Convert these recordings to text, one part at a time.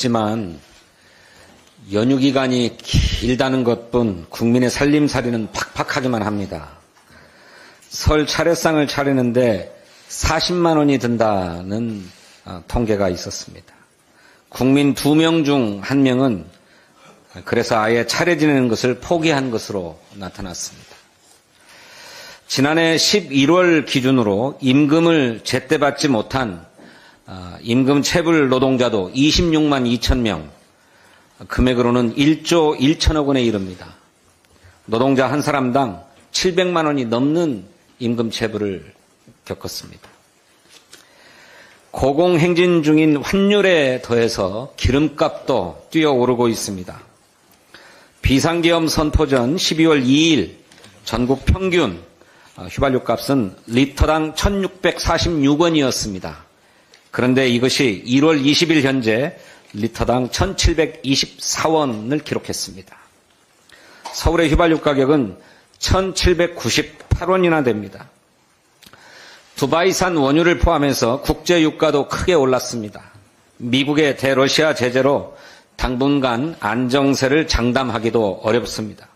춥지만 연휴 기간이 길다는 것뿐 국민의 살림살이는 팍팍하기만 합니다. 설 차례상을 차리는데 40만 원이 든다는 통계가 있었습니다. 국민 2명 중 1명은 그래서 아예 차례 지내는 것을 포기한 것으로 나타났습니다. 지난해 11월 기준으로 임금을 제때 받지 못한 임금 체불 노동자도 26만 2천 명, 금액으로는 1조 1천억 원에 이릅니다. 노동자 한 사람당 700만 원이 넘는 임금 체불을 겪었습니다. 고공행진 중인 환율에 더해서 기름값도 뛰어오르고 있습니다. 비상계엄 선포 전 12월 2일 전국 평균 휘발유 값은 리터당 1,646원이었습니다. 그런데 이것이 1월 20일 현재 리터당 1,724원을 기록했습니다. 서울의 휘발유 가격은 1,798원이나 됩니다. 두바이산 원유를 포함해서 국제 유가도 크게 올랐습니다. 미국의 대러시아 제재로 당분간 안정세를 장담하기도 어렵습니다.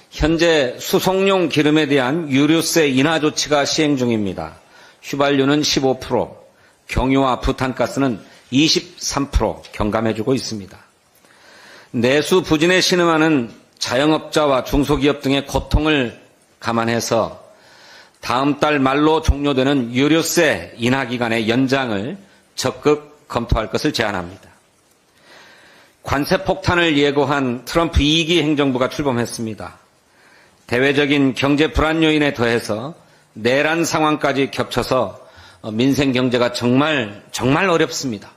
현재 수송용 기름에 대한 유류세 인하 조치가 시행 중입니다. 휘발유는 15%, 경유와 부탄가스는 23% 경감해주고 있습니다. 내수 부진에 신음하는 자영업자와 중소기업 등의 고통을 감안해서 다음 달 말로 종료되는 유류세 인하 기간의 연장을 적극 검토할 것을 제안합니다. 관세 폭탄을 예고한 트럼프 2기 행정부가 출범했습니다. 대외적인 경제 불안 요인에 더해서 내란 상황까지 겹쳐서 민생 경제가 정말 어렵습니다.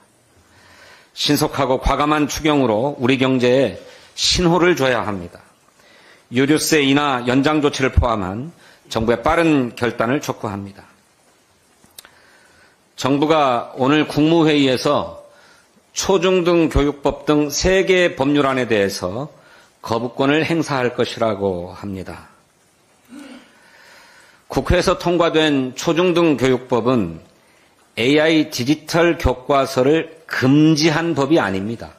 신속하고 과감한 추경으로 우리 경제에 신호를 줘야 합니다. 유류세 인하 연장 조치를 포함한 정부의 빠른 결단을 촉구합니다. 정부가 오늘 국무회의에서 초중등 교육법 등 3개의 법률안에 대해서 거부권을 행사할 것이라고 합니다. 국회에서 통과된 초중등 교육법은 AI 디지털 교과서를 금지한 법이 아닙니다.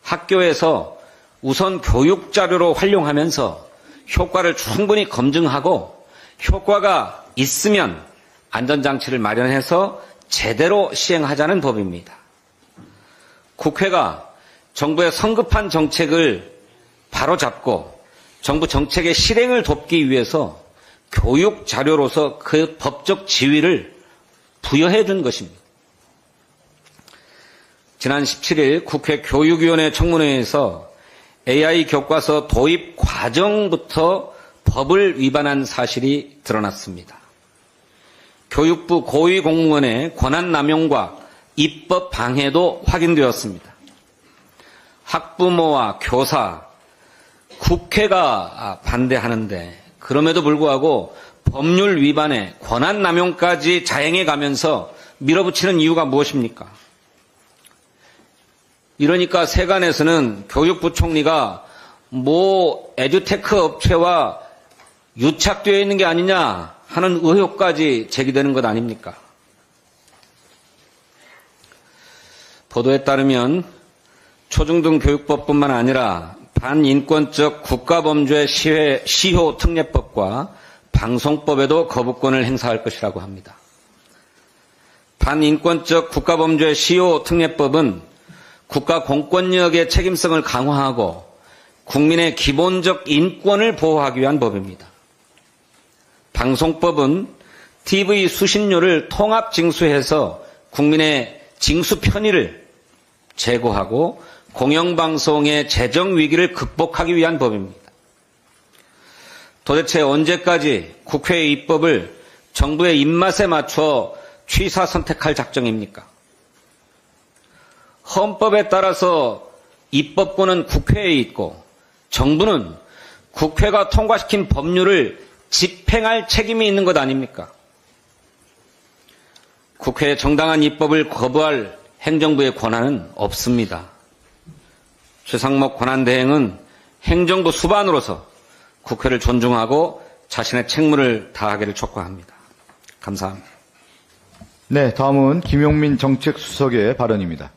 학교에서 우선 교육 자료로 활용하면서 효과를 충분히 검증하고 효과가 있으면 안전장치를 마련해서 제대로 시행하자는 법입니다. 국회가 정부의 성급한 정책을 바로잡고 정부 정책의 실행을 돕기 위해서 교육 자료로서 그 법적 지위를 부여해 준 것입니다. 지난 17일 국회 교육위원회 청문회에서 AI 교과서 도입 과정부터 법을 위반한 사실이 드러났습니다. 교육부 고위 공무원의 권한 남용과 입법 방해도 확인되었습니다. 학부모와 교사, 국회가 반대하는데 그럼에도 불구하고 법률 위반에 권한 남용까지 자행해 가면서 밀어붙이는 이유가 무엇입니까? 이러니까 세간에서는 교육부 총리가 에듀테크 업체와 유착되어 있는 게 아니냐 하는 의혹까지 제기되는 것 아닙니까? 보도에 따르면 초중등 교육법뿐만 아니라 반인권적 국가범죄 시효 특례법과 방송법에도 거부권을 행사할 것이라고 합니다. 반인권적 국가범죄 시효 특례법은 국가 공권력의 책임성을 강화하고 국민의 기본적 인권을 보호하기 위한 법입니다. 방송법은 TV 수신료를 통합 징수해서 국민의 징수 편의를 제고하고 공영방송의 재정 위기를 극복하기 위한 법입니다. 도대체 언제까지 국회의 입법을 정부의 입맛에 맞춰 취사 선택할 작정입니까? 헌법에 따라서 입법권은 국회에 있고 정부는 국회가 통과시킨 법률을 집행할 책임이 있는 것 아닙니까? 국회의 정당한 입법을 거부할 행정부의 권한은 없습니다. 최상목 권한대행은 행정부 수반으로서 국회를 존중하고 자신의 책무를 다하기를 촉구합니다. 감사합니다. 네, 다음은 김용민 정책수석의 발언입니다.